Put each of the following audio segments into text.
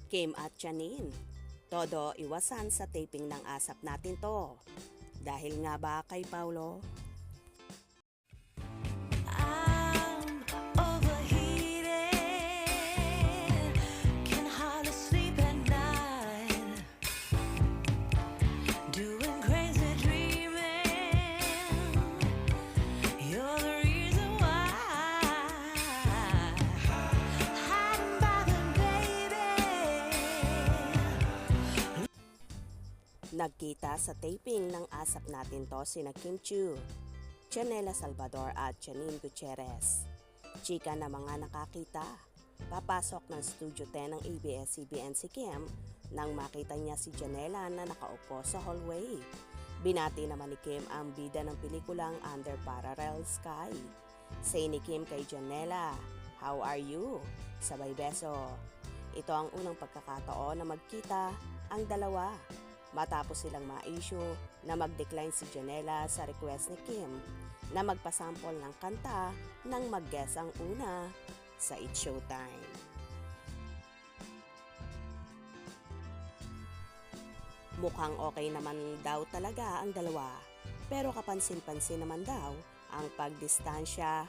Kim at Janine. Todo iwasan sa taping ng asap natin to. Dahil nga ba kay Paulo? I'm overheated, can hardly sleep at night, doing crazy dreaming. You're the reason why, hiding by the baby. Nagkita sa taping ng asap natin to sina Kim Chiu, Janela Salvador at Janine Gutierrez. Chika na mga nakakita. Papasok ng Studio 10 ng ABS-CBN si Kim nang makita niya si Janela na nakaupo sa hallway. Binati naman ni Kim ang bida ng pelikulang Under Parallel Sky. Say ni Kim kay Janela, "How are you?" Sabay beso. Ito ang unang pagkakataon na magkita ang dalawa. Matapos silang ma-issue na mag-decline si Janela sa request ni Kim na magpasample ng kanta nang mag-guest ang una sa It's Showtime. Mukhang okay naman daw talaga ang dalawa, pero kapansin-pansin naman daw ang pagdistansya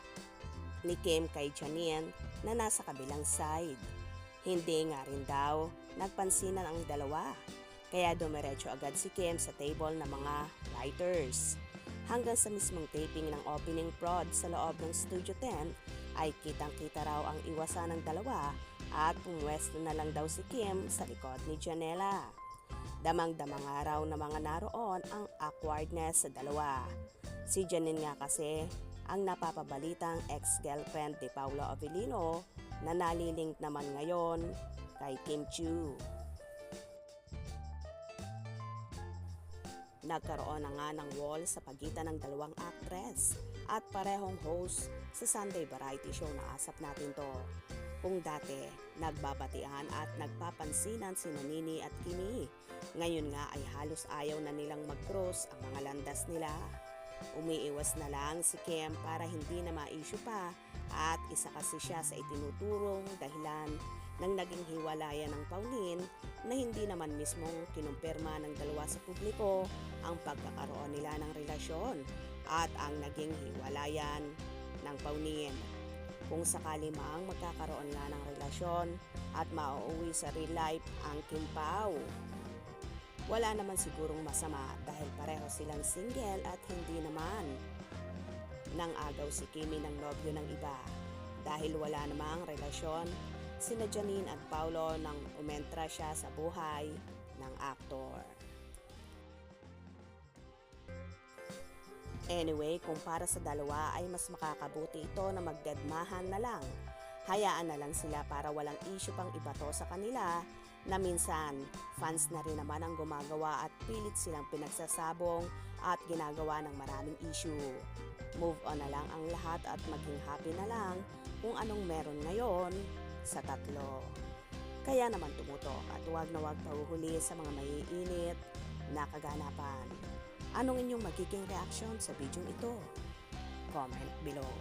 ni Kim kay Janine na nasa kabilang side. Hindi nga rin daw nagpansinan ang dalawa. Kaya dumiretso agad si Kim sa table ng mga writers. Hanggang sa mismong taping ng opening prod sa loob ng Studio 10 ay kitang-kita raw ang iwasan ng dalawa at pumwesto na lang daw si Kim sa likod ni Janela. Damang-dama nga raw na mga naroon ang awkwardness sa dalawa. Si Janine nga kasi ang napapabalitang ex-girlfriend ni Paulo Avellino na nalilink naman ngayon kay Kim Chiu. Nagkaroon na nga ng wall sa pagitan ng dalawang actress at parehong host sa Sunday variety show na asap natin to. Kung dati, nagbabatian at nagpapansinan si Nini at Kimi, ngayon nga ay halos ayaw na nilang mag-cross ang mga landas nila. Umiiwas na lang si Kim para hindi na ma-issue pa at isa kasi siya sa itinuturong dahilan ng naging hiwalayan ng Pauline na hindi naman mismong kinumpirma ng dalawa sa publiko ang pagkakaroon nila ng relasyon at ang naging hiwalayan ng Pauline. Kung sakali mang magkakaroon nga ng relasyon at mauuwi sa real life ang Kim Pao, wala naman sigurong masama dahil pareho silang single at hindi naman nang agaw si Kimi ng nobyo ng iba. Dahil wala namang relasyon sina Janine at Paulo nang umentra siya sa buhay ng aktor. Anyway, kung para sa dalawa ay mas makakabuti ito na magdedmahan na lang. Hayaan na lang sila para walang issue pang ibato sa kanila na minsan fans na rin naman ang gumagawa at pilit silang pinagsasabong at ginagawa ng maraming issue. Move on na lang ang lahat at maging happy na lang kung anong meron ngayon sa tatlo. Kaya naman tumutok at huwag na huwag pahuhuli sa mga maiinit na kaganapan. Anong inyong magiging reaction sa video ito? Comment below.